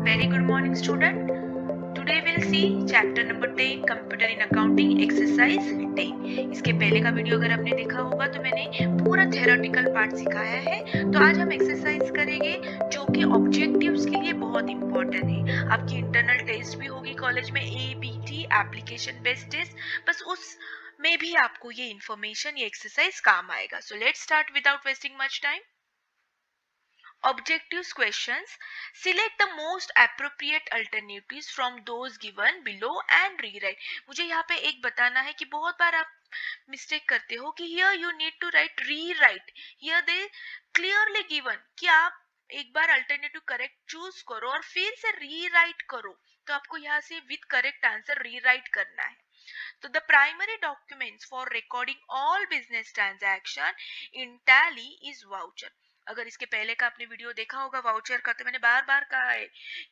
Very good morning, student. Today we'll see chapter number 10 Computer in Accounting Exercise 10. इसके पहले का video अगर आपने देखा होगा तो मैंने पूरा थ्योरेटिकल पार्ट सिखाया है। तो आज हम एक्सरसाइज करेंगे जो कि ऑब्जेक्टिव्स के लिए बहुत इंपॉर्टेंट है। आपकी इंटरनल टेस्ट भी होगी कॉलेज में, ABT एप्लीकेशन बेस्ड टेस्ट, बस उस में भी आपको ये इंफॉर्मेशन, ये एक्सरसाइज काम आएगा। So let's start without wasting much time. Objectives questions. Select the most appropriate alternatives from those given below and rewrite. मुझे यहाँ पे एक बताना है कि बहुत बार आप मिस्टेक करते हो कि here you need to write rewrite. Here they clearly given कि आप एक बार अल्टरनेटिव करेक्ट चूज करो और फिर से रीराइट करो, तो आपको यहाँ से विद करेक्ट आंसर रीराइट करना है। तो the primary documents for recording all business transaction in tally is voucher. अगर इसके पहले का आपने वीडियो देखा होगा वाउचर का, तो मैंने बार बार कहा है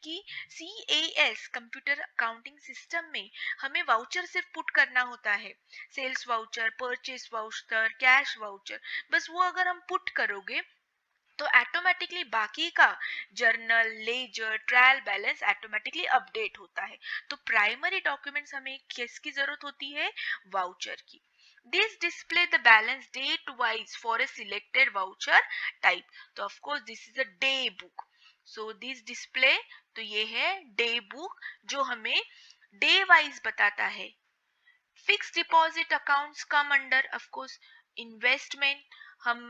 कि CAS कंप्यूटर अकाउंटिंग सिस्टम में हमें वाउचर सिर्फ पुट करना होता है। Sales voucher, purchase voucher, cash voucher, बस वो अगर हम पुट करोगे तो ऑटोमेटिकली बाकी का journal, ledger, trial balance automatically update होता है। तो प्राइमरी डॉक्यूमेंट्स हमें किसकी जरूरत होती है? वाउचर की। This display the balance date wise for a selected voucher type. तो of course this is a day book. So this display, तो ये है day book जो हमें day wise बताता है। Fixed deposit accounts come under of course investment. हम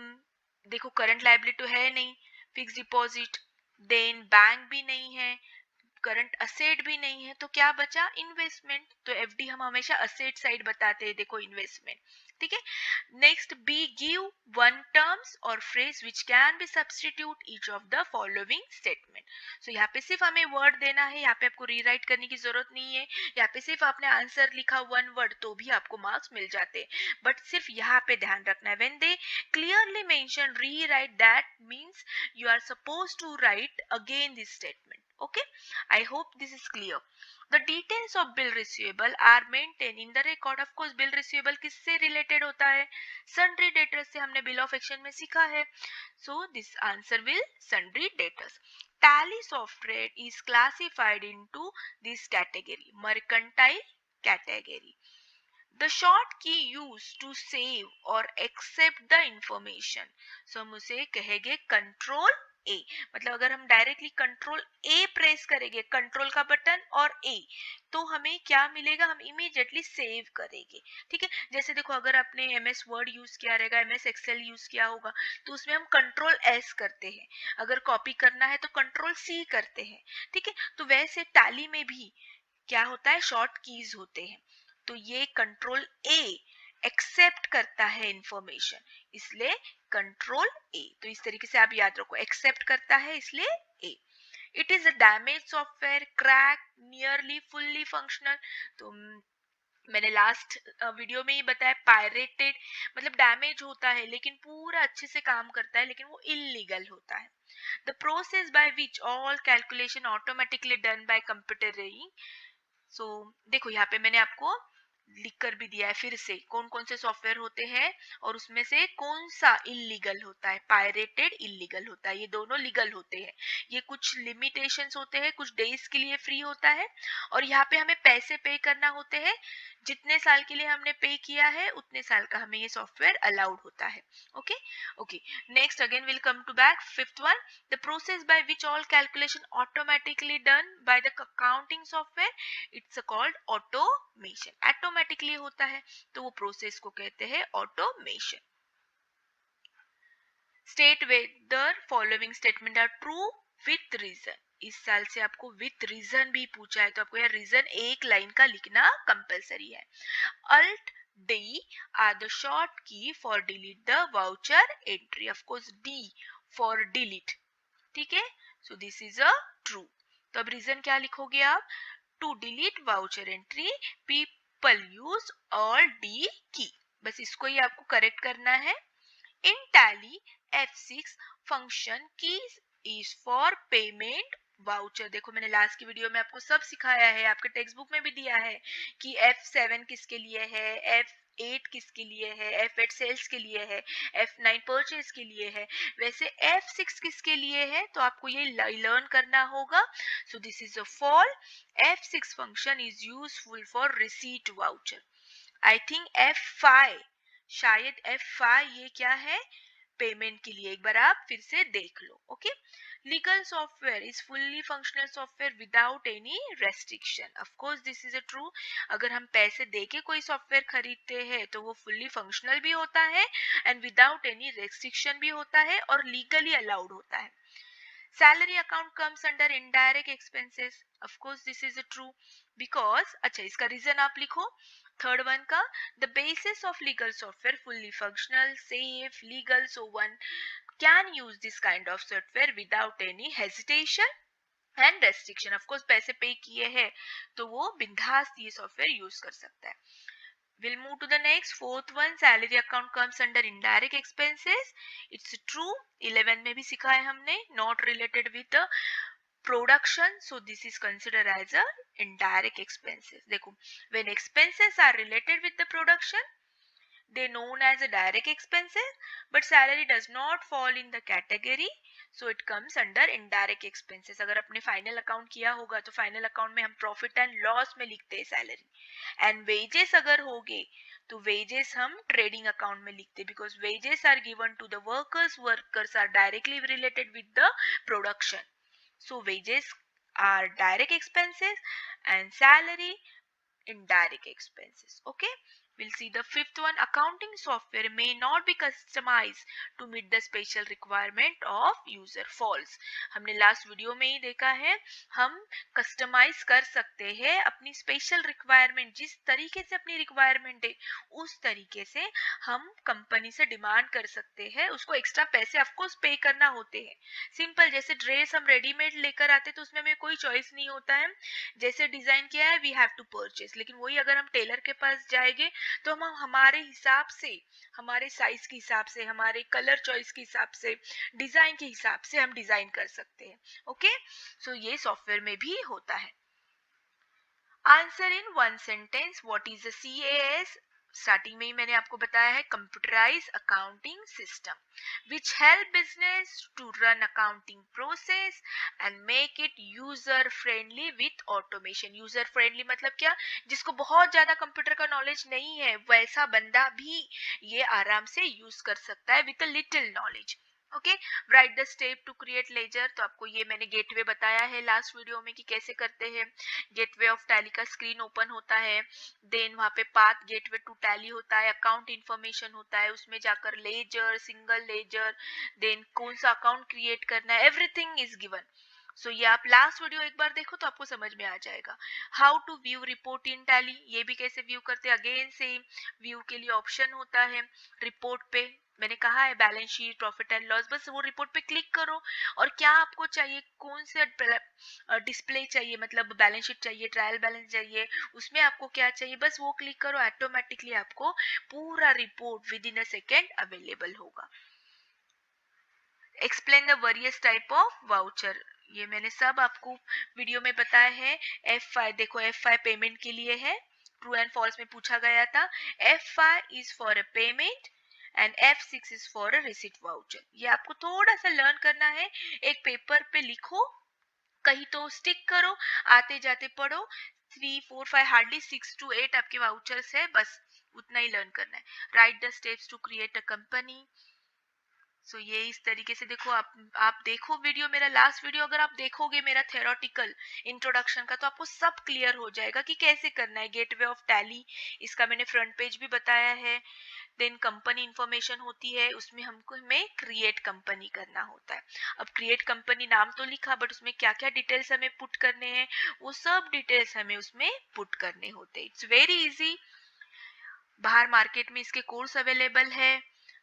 देखो करंट लायबिलिटी तो है नहीं, फिक्स डिपॉजिट, देन बैंक भी नहीं है, करंट असेट भी नहीं है, तो क्या बचा? इन्वेस्टमेंट। तो एफडी हम हमेशा असेट साइड बताते हैं, देखो इन्वेस्टमेंट। ठीक है। Next B, give one terms और phrase which can be substitute each of the following statement. So यहाँ पे सिर्फ हमें वर्ड देना है, यहाँ पे आपको रीराइट करने की जरूरत नहीं है। यहाँ पे सिर्फ आपने आंसर लिखा वन वर्ड तो भी आपको मार्क्स मिल जाते हैं, बट सिर्फ यहाँ पे ध्यान रखना है, when they clearly mention rewrite, that means you are supposed to write again this statement. Okay, I hope this is clear. The details of bill receivable are maintained in the record. Of course bill receivable किससे related होता है? Sundry debtors से हमने bill of exchange में सीखा है। So this answer will sundry debtors. Tally software is classified into this category, mercantile category. The short key used to save or accept the information. So हम उसे कहेंगे control ए। मतलब अगर हम डायरेक्टली कंट्रोल ए press करेंगे, कंट्रोल का button और ए, तो हमें क्या मिलेगा? हम इमीडिएटली सेव करेंगे। ठीक है। जैसे देखो अगर आपने MS वर्ड यूज किया रहेगा, MS एक्सेल यूज किया होगा, तो उसमें हम कंट्रोल S करते हैं। अगर कॉपी करना है तो कंट्रोल C करते हैं। ठीक है। तो वैसे टैली में भी क्या होता है? शॉर्ट कीज होते हैं। तो ये कंट्रोल ए एक्सेप्ट करता है इंफॉर्मेशन, इसलिए कंट्रोल ए। तो इस तरीके से आप याद रखो, एक्सेप्ट करता है इसलिए A. It is a damage software, crack, nearly fully functional. तो मैंने लास्ट वीडियो में ही बताया, पायरेटेड मतलब डैमेज होता है लेकिन पूरा अच्छे से काम करता है, लेकिन वो इलीगल होता है। The process by which all calculation automatically done by computering. So देखो यहाँ पे मैंने आपको लिख कर भी दिया है फिर से कौन कौन से सॉफ्टवेयर होते हैं और उसमें से कौन सा इलीगल होता है। पायरेटेड इलीगल होता है, ये दोनों लीगल होते हैं। ये कुछ लिमिटेशंस होते हैं, कुछ डेज के लिए फ्री होता है, और यहाँ पे हमें पैसे पे करना होते हैं। जितने साल के लिए हमने पे किया है उतने साल का हमें ये सॉफ्टवेयर अलाउड होता है। Okay okay, next again will come to back fifth one. The process by which all calculation automatically done by the accounting software, it's called automation. Automatically होता है तो वो प्रोसेस को कहते हैं automation. State whether following statements are true with reason. इस साल से आपको विथ रीजन भी पूछा है, तो आपको यह रीजन एक लाइन का लिखना कंपलसरी है। Alt D are the short key for delete the voucher entry. Of course D for delete. ठीक है। So this is a true. तो अब रीजन क्या लिखोगे आप? To delete voucher entry, people use Alt D key. बस इसको ही आपको करेक्ट करना है। In Tally, F6 function keys is for payment voucher. देखो मैंने लास्ट की वीडियो में आपको सब सिखाया है, आपके टेक्स्ट बुक में भी दिया है कि F7 किसके लिए है, F8 किसके लिए है, F8 सेल्स के लिए है, F9 परचेज के लिए है, वैसे F6 किसके लिए है, तो आपको ये लर्न करना होगा. So this is a fall. F6 function is useful for receipt voucher. I think F5, शायद F5 ये क्या है, पेमेंट के लिए. एक बार आप फिर से देख लो. Okay. Legal software is fully functional software without any restriction. Of course this is a true. अगर हम पैसे देके कोई सॉफ्टवेयर खरीदते हैं तो वो फुल्ली फंक्शनल भी होता है एंड विदाउट एनी रेस्ट्रिक्शन भी होता है और लीगली अलाउड होता है. Salary account comes under indirect expenses. Of course this is a true because अच्छा इसका reason आप लिखो. Third one का the basis of legal software fully functional, safe, legal, so one can use this kind of software without any hesitation and restriction. Of course पैसे पे किए हैं तो वो बिंदास ये सॉफ्टवेयर यूज कर सकता है. We'll move to the next. Fourth one, salary account comes under indirect expenses. It's true. 11 में भी सीखा है हमने. Not related with the production. So this is considered as a indirect expenses. देखो, when expenses are related with the production, they known as a direct expenses, but salary does not fall in the category, so it comes under indirect expenses. अगर अपने final account किया होगा तो final account में हम profit and loss में लिखते हैं सैलरी. एंड वेजेस अगर होगे तो वेजेस हम ट्रेडिंग अकाउंट में लिखते हैं because wages are given to the workers are directly related with the production. So wages are direct expenses and salary indirect expenses. Okay. We'll see the fifth one. Accounting software may not be customized to meet the special requirement of user. False. हमने last video में ही देखा है हम customise कर सकते हैं अपनी special requirement. जिस तरीके से अपनी रिक्वायरमेंट है उस तरीके से हम कंपनी से डिमांड कर सकते हैं. उसको एक्स्ट्रा पैसे ऑफकोर्स पे करना होते हैं. सिंपल जैसे ड्रेस हम रेडीमेड लेकर आते तो उसमें हमें कोई चॉइस नहीं होता है. जैसे डिजाइन किया है वी हैव टू परचेस. लेकिन वही अगर हम टेलर के पास जाएंगे तो हम हमारे हिसाब से, हमारे साइज के हिसाब से, हमारे कलर चॉइस के हिसाब से, डिजाइन के हिसाब से हम डिजाइन कर सकते हैं. ओके. सो ये सॉफ्टवेयर में भी होता है. Answer in one sentence what is a CAS. Starting में ही मैंने आपको बताया है computerised accounting system which help business to run accounting process and make it user friendly with automation. User friendly मतलब क्या, जिसको बहुत ज्यादा कंप्यूटर का नॉलेज नहीं है वैसा बंदा भी ये आराम से यूज कर सकता है with a little knowledge. Okay. Write the step to create ledger. तो आपको ये मैंने गेटवे बताया है लास्ट वीडियो में कि कैसे करते हैं. गेटवे ऑफ टैली का स्क्रीन ओपन होता है, देन वहां पे पाथ गेटवे टू टैली होता है, अकाउंट इंफॉर्मेशन होता है, उसमें जाकर लेजर, सिंगल लेजर, देन कौन सा अकाउंट क्रिएट करना है, एवरीथिंग इज गिवन. सो ये आप लास्ट वीडियो एक बार देखो तो आपको समझ में आ जाएगा. How to view report in Tally, ये भी कैसे व्यू करते हैं. अगेन सेम व्यू के लिए ऑप्शन होता है रिपोर्ट पे. मैंने कहा है balance sheet, profit and loss, बस वो रिपोर्ट पे क्लिक करो और क्या आपको चाहिए, कौन से डिस्प्ले चाहिए, मतलब बैलेंस शीट चाहिए, ट्रायल बैलेंस चाहिए, उसमें आपको क्या चाहिए, बस वो क्लिक करो. ऑटोमेटिकली आपको पूरा report within a second available होगा. Explain the various type of voucher, ये मैंने सब आपको वीडियो में बताया है. F5 देखो, F5 पेमेंट के लिए है, ट्रू एंड फॉल्स में पूछा गया था. F5 is for a payment and F6 is for a receipt voucher. ये आपको थोड़ा सा लर्न करना है. एक पेपर पे लिखो, कहीं तो स्टिक करो, आते जाते पढ़ो. 3 4 5 हार्डली 6 to 8 आपके वाउचर्स है, बस उतना ही लर्न करना है. Write the steps to create a company. So ये इस तरीके से देखो. आप देखो वीडियो, मेरा लास्ट वीडियो अगर आप देखोगे मेरा थेरोटिकल इंट्रोडक्शन का, तो आपको सब क्लियर हो जाएगा कि कैसे करना है. गेटवे ऑफ टैली, इसका मैंने फ्रंट पेज भी बताया है. देन कंपनी इंफॉर्मेशन होती है, उसमें हमको हमें क्रिएट कंपनी करना होता है. अब क्रिएट कंपनी नाम तो लिखा, बट उसमें क्या क्या डिटेल्स हमें पुट करने हैं वो सब डिटेल्स हमें उसमें पुट करने होते हैं. It's very easy. बाहर मार्केट में इसके कोर्स अवेलेबल है.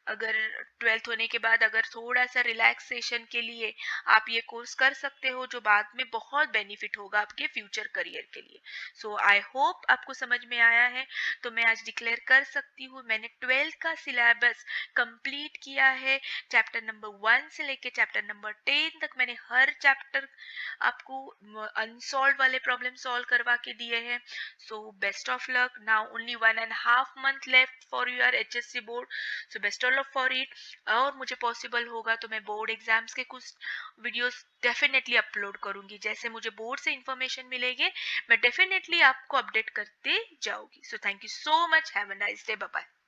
अगर 12th होने के बाद अगर थोड़ा सा रिलैक्सेशन के लिए आप ये कोर्स कर सकते हो, जो बाद में बहुत बेनिफिट होगा आपके फ्यूचर करियर के लिए। सो आई होप आपको समझ में आया है। तो मैं आज डिक्लेयर कर सकती हूँ मैंने 12th का सिलेबस कंप्लीट किया है। चैप्टर नंबर 1 से लेके चैप्टर नंबर 10 तक मैंने हर चैप्टर आपको अनसॉल्व वाले प्रॉब्लम सॉल्व करवा के दिए हैं। So best of luck, now only 1.5 month left for your HSC board. So best of luck for it. और मुझे पॉसिबल होगा तो मैं बोर्ड एग्जाम्स के कुछ वीडियोस डेफिनेटली अपलोड करूंगी। जैसे मुझे बोर्ड से इंफॉर्मेशन मिलेगी मैं डेफिनेटली आपको अपडेट करते जाऊंगी। So thank you so much, have a nice day, bye bye.